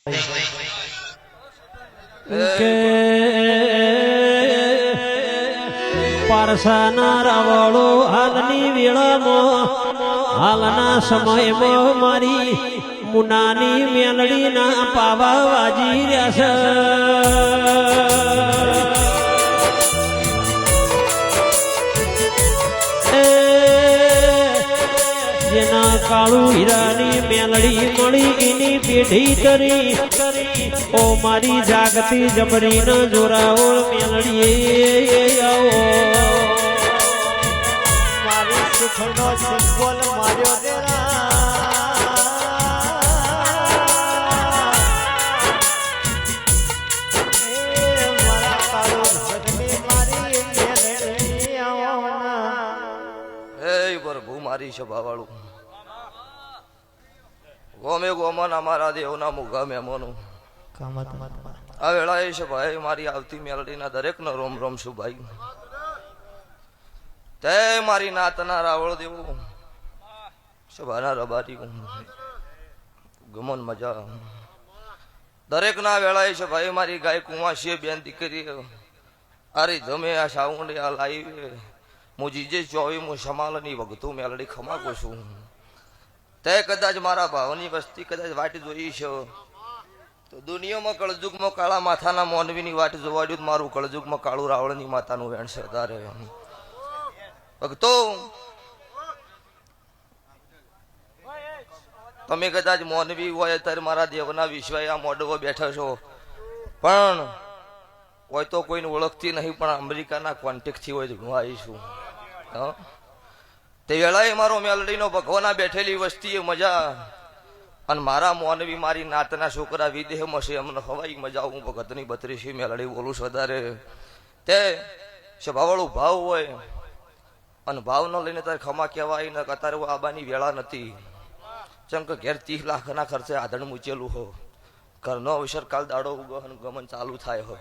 કે પારસાના રાવળો હાલની વેળામાં હાલના સમયમાં મારી મુનાની મેલડીના પાવા વાજી રહ્યા છે જેના કાળુ હીરાની મેલડી મળી એની પેઢી કરી ઓ મારી જાગતી જબરી ન જોરાવળ મેલડી આવો મારી સુખનો સિંબોલ માર્યો મારી સભાવાળું ગોમે ગોમન અમારા દેવના મુગા મેમોનું આ વેળાએ છે ભાઈ મારી આવતી મેલડીના દરેકનો રોમ રોમ છું ભાઈ તે મારી નાતના રાવળ દેવું સભાના રબારી ગમન મજા દરેકના વેળાએ છે ભાઈ મારી ગાય કુંવાશીએ બેન દીકરી અરે જમે આ સાઉન્ડ આ લાઈવ મુજીજે ચોવી હું સમાલની વગતું મેલડી ખમાકું છું તે કદાચ મારા ભાવની વસ્તી કદાચ વાટ જોઈ છે તો દુનિયામાં કળજુગમાં કાળા માથાના મોનવીની વાટ જોવાડ્યું મારું કળજુગમાં કાળું રાવળની માતાનું વેણ છે તારે ભક્તો તમે કદાચ મોનવી હોય ત્યારે મારા દેવના વિશ્વાય આ મોડવો બેઠો છો પણ હોય તો કોઈને ઓળખતી નહીં પણ અમેરિકાના કોન્ટેક્ટથી હોય હું આવીશું તે વેળાએ મારો મેલડીનો ભગવાના બેઠેલી વસ્તી મજા અને મારા મોનવી મારી નાતના છોકરા વિદેહમાં છે અમને હવાઈ મજા હું ભગતની 32 મેલડી બોલું છું વધારે તે સ્વભાવવાળું ભાવ હોય અને ભાવ ન લઈને તારે ખમા કહેવાય ને અત્યારે આબાની વેળા નથી જેમ કે ઘેર 30 લાખના ખર્ચે આધણ મૂચેલું હો ઘરનો અવસર કાલ દાડો ગમન ચાલુ થાય હો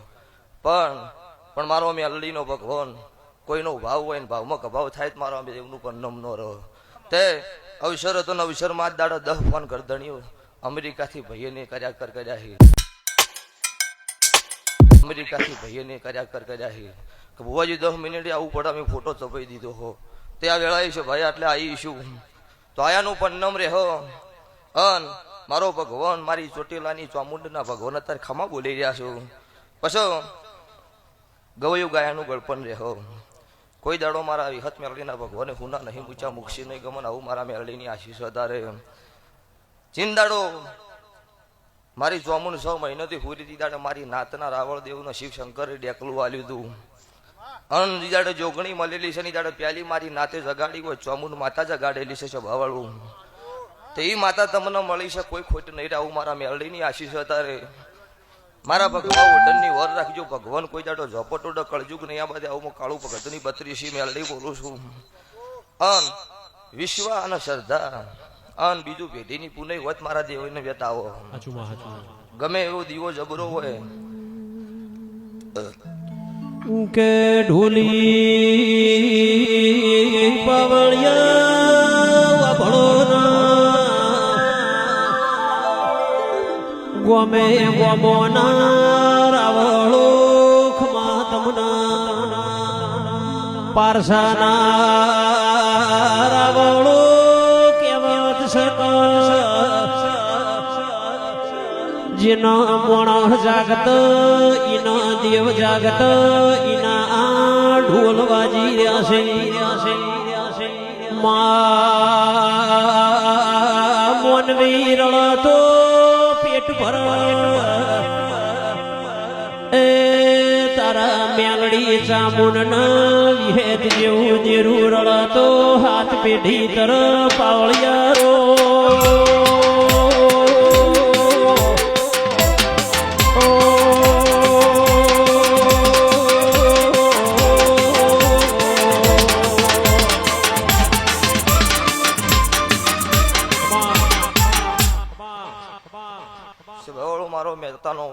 પણ મારો મેલડીનો ભગવાન કોઈનો ભાવ હોય ને ભાવમાં કભાવ થાય મારો દેવનું પણ ન રહો તે અવસર હતો ને અવસરમાં જ દાડો 10 ફોન કરદણીઓ અમેરિકાથી ભાઈને કર્યા કે ભુવાજી 10 મિનિટ આવું પડે અમે ફોટો ચપાઈ દીધો હો તે આ વેળાએ છે ભાઈ એટલે આવીશું તો આયાનું પણ નમ રહે હો અન મારો ભગવાન મારી ચોટીલાની ચામુંડના ભગવાન અત્યારે ખમા બોલી રહ્યા છું પછી ગવયું ગાયાનું ગળપણ રહો કોઈ દાડો મારા વિહત મેલડીના ભગવાને હુના નહીં ઊંચા મૂકશે નહીં ગમન આવું મારા મેલડીની આશીષ વધારે ચિંદાડો મારી ચોમુન 6 મહિનાથી પૂરી દાડે મારી નાતના રાવળ દેવનો શિવ શંકરે ડેકલું આલ્યું હતું અન દાડે જોગણી મળેલી છે ની દાડે પ્યાલી મારી નાતે જગાડી હોય ચોમુન માતા જગાડેલી છે ભાવાળું તે ઈ માતા તમને મળી છે કોઈ ખોટ નહીં રહું મારા મેલડીની આશીષ વધારે મારા ભગવાન ઓઢણની વર રાખજો ભગવાન કોઈ દાડો ઝપટોડ કળજુગ નહીં આ બધે આવું કાળું ભગતની 32 મેલડી બોલું છું અન વિશ્વ અને શ્રદ્ધા અન બીજું પેઢીની પુનઃ વત મારા દેવને વેતાવો ગમે એવો દીવો જબરો હોય કે ઢોલી પવળિયા ગોમે ગોમોના રાવળો ખમા તમના પારસાના રાવળો કેવત સક જેનો મોણો જાગત ઈનો દેવ જાગત ઈના આ ઢોલ વાજી રહ્યા છે મોનવી રળતો એ તારા મેલડી ચામુન વિહેત જેવું જેરું રળતો હાથ પેઢી તરફ પાવળિયારો મારો મહેતાનો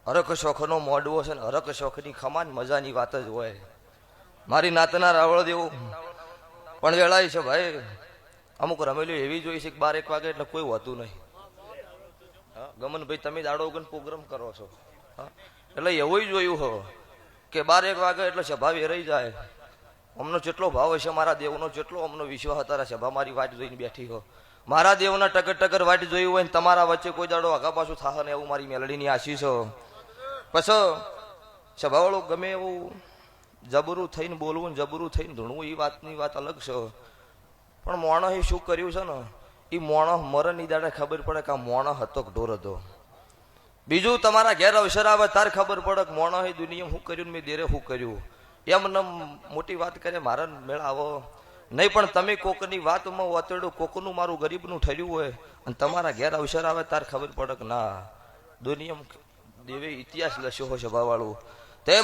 હરક શોખનો મોડવો છે ને હરક શોખની ખમાન મજાની વાત જ હોય મારી નાતના રાવળ દેવું પણ વેળાય છે ભાઈ અમુક રમેલી એવી જોઈ છે કે 12-1 વાગે એટલે કોઈ હોતું નહીં ગમનભાઈ તમે દાડો ઉગન પ્રોગ્રામ કરો છો હા એટલે એવું જોયું હો કે 12-1 વાગે એટલે સભા વેરાઈ જાય અમનો જેટલો ભાવ હશે મારા દેવનો જેટલો અમનો વિશ્વાસ હતા સભા મારી વાટ જોઈને બેઠી હો મારા દેવના ટકર વાટ જોયું હોય ને તમારા વચ્ચે કોઈ દાડો આગા પાછું થાહ ને એવું મારી મેલડીની આશીષ હો પછી સભાવાળો ગમે એવું જબરું થઈને બોલવું જબરું થઈને ધૂણવું એ વાતની વાત અલગ છે પણ મોણસે શું કર્યું છે ને એ મોણસ મરણની દાડે ખબર પડે કે આ મોણસ હતો કે ઢોર હતો બીજું તમારા ઘેર અવસર આવે તાર ખબર પડે કે મોણસે દુનિયા શું કર્યું મેં દેરે શું કર્યું એમને મોટી વાત કરે મારા મેળ આવો નહીં પણ તમે કોકની વાતમાં વતેડું કોકનું મારું ગરીબનું ઠર્યું હોય અને તમારા ઘેર અવસર આવે તાર ખબર પડે કે ના દુનિયા દેવે ઇતિહાસ લસ્યો હોય સભાવાળું તે